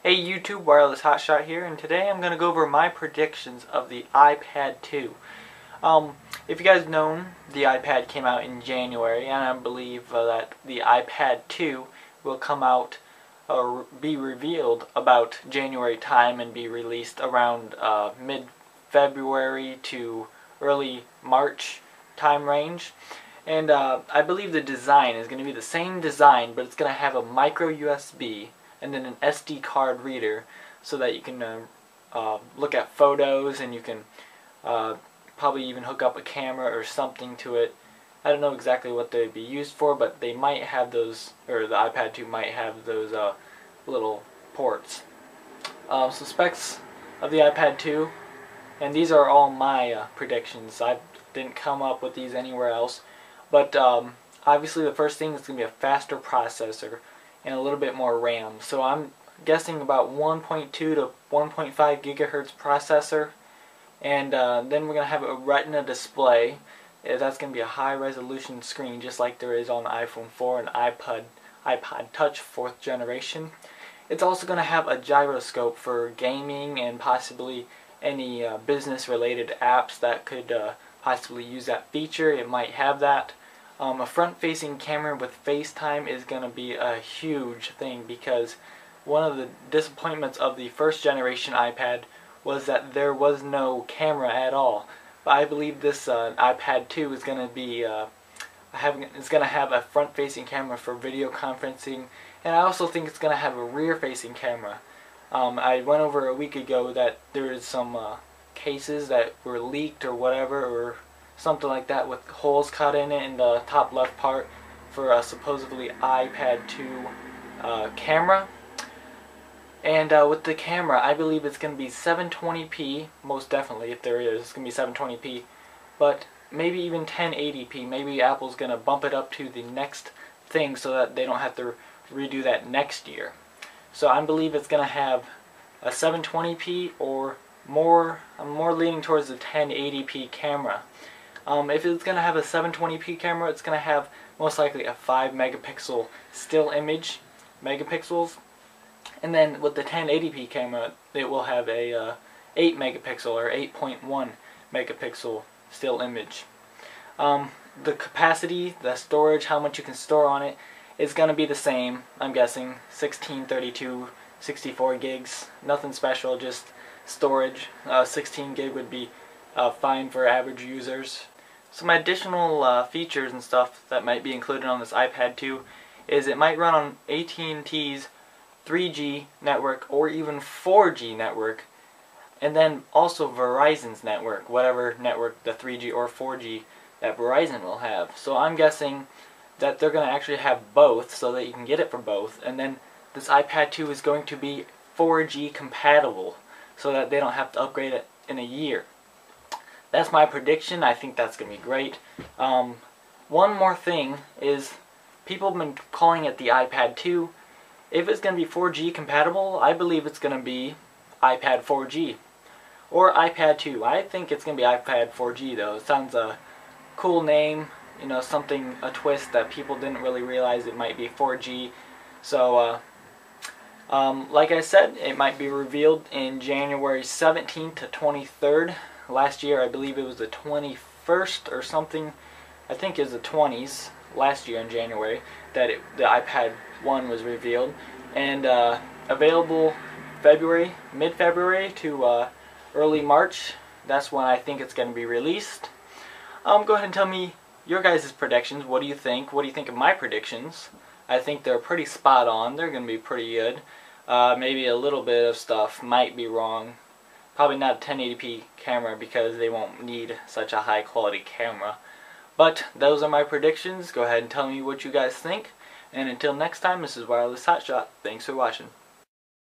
Hey YouTube, WirelessHotShot here, and today I'm going to go over my predictions of the iPad 2. If you guys know, the iPad came out in January, and I believe that the iPad 2 will come out or be revealed about January time and be released around mid-February to early March time range. And I believe the design is going to be the same design, but it's going to have a micro USB and then an SD card reader so that you can look at photos, and you can probably even hook up a camera or something to it. I don't know exactly what they'd be used for, but they might have those, or the iPad 2 might have those little ports. So specs of the iPad 2, and these are all my predictions. I didn't come up with these anywhere else, but obviously the first thing is going to be a faster processor and a little bit more RAM. So I'm guessing about 1.2 to 1.5 gigahertz processor, and then we're going to have a Retina display. That's going to be a high resolution screen just like there is on the iPhone 4 and iPod Touch 4th generation. It's also going to have a gyroscope for gaming and possibly any business related apps that could possibly use that feature. It might have that. A front-facing camera with FaceTime is going to be a huge thing, because one of the disappointments of the first generation iPad was that there was no camera at all. But I believe this iPad 2 is going to be it's going to have a front-facing camera for video conferencing, and I also think it's going to have a rear-facing camera. I went over a week ago that there is some cases that were leaked or whatever, or something like that, with holes cut in it in the top left part for a supposedly iPad 2 camera. And with the camera, I believe it's going to be 720p, most definitely. If there is, it's going to be 720p, but maybe even 1080p. Maybe Apple's going to bump it up to the next thing so that they don't have to redo that next year. So I believe it's going to have a 720p or more. I'm more leaning towards the 1080p camera. If it's going to have a 720p camera, it's going to have most likely a 5 megapixel still image, megapixels. And then with the 1080p camera, it will have a 8 megapixel or 8.1 megapixel still image. The capacity, the storage, how much you can store on it, is going to be the same, I'm guessing. 16, 32, 64 gigs. Nothing special, just storage. 16 gig would be fine for average users. Some additional features and stuff that might be included on this iPad 2 is it might run on AT&T's 3G network or even 4G network, and then also Verizon's network, whatever network, the 3G or 4G that Verizon will have. So I'm guessing that they're going to actually have both so that you can get it for both, and then this iPad 2 is going to be 4G compatible so that they don't have to upgrade it in a year. That's my prediction. I think that's going to be great. One more thing is, people have been calling it the iPad 2. If it's going to be 4G compatible, I believe it's going to be iPad 4G or iPad 2. I think it's going to be iPad 4G though. It sounds a cool name, you know, something, a twist that people didn't really realize it might be 4G. So like I said, it might be revealed in January 17th to 23rd. Last year, I believe it was the 21st or something. I think it was the 20s last year in January that the iPad 1 was revealed, and available February, mid-February to early March. That's when I think it's going to be released. Go ahead and tell me your guys' predictions. What do you think? What do you think of my predictions? I think they're pretty spot on. They're going to be pretty good. Maybe a little bit of stuff might be wrong. Probably not a 1080p camera because they won't need such a high quality camera. But those are my predictions. Go ahead and tell me what you guys think. And until next time, this is WirelessHotShot. Thanks for watching.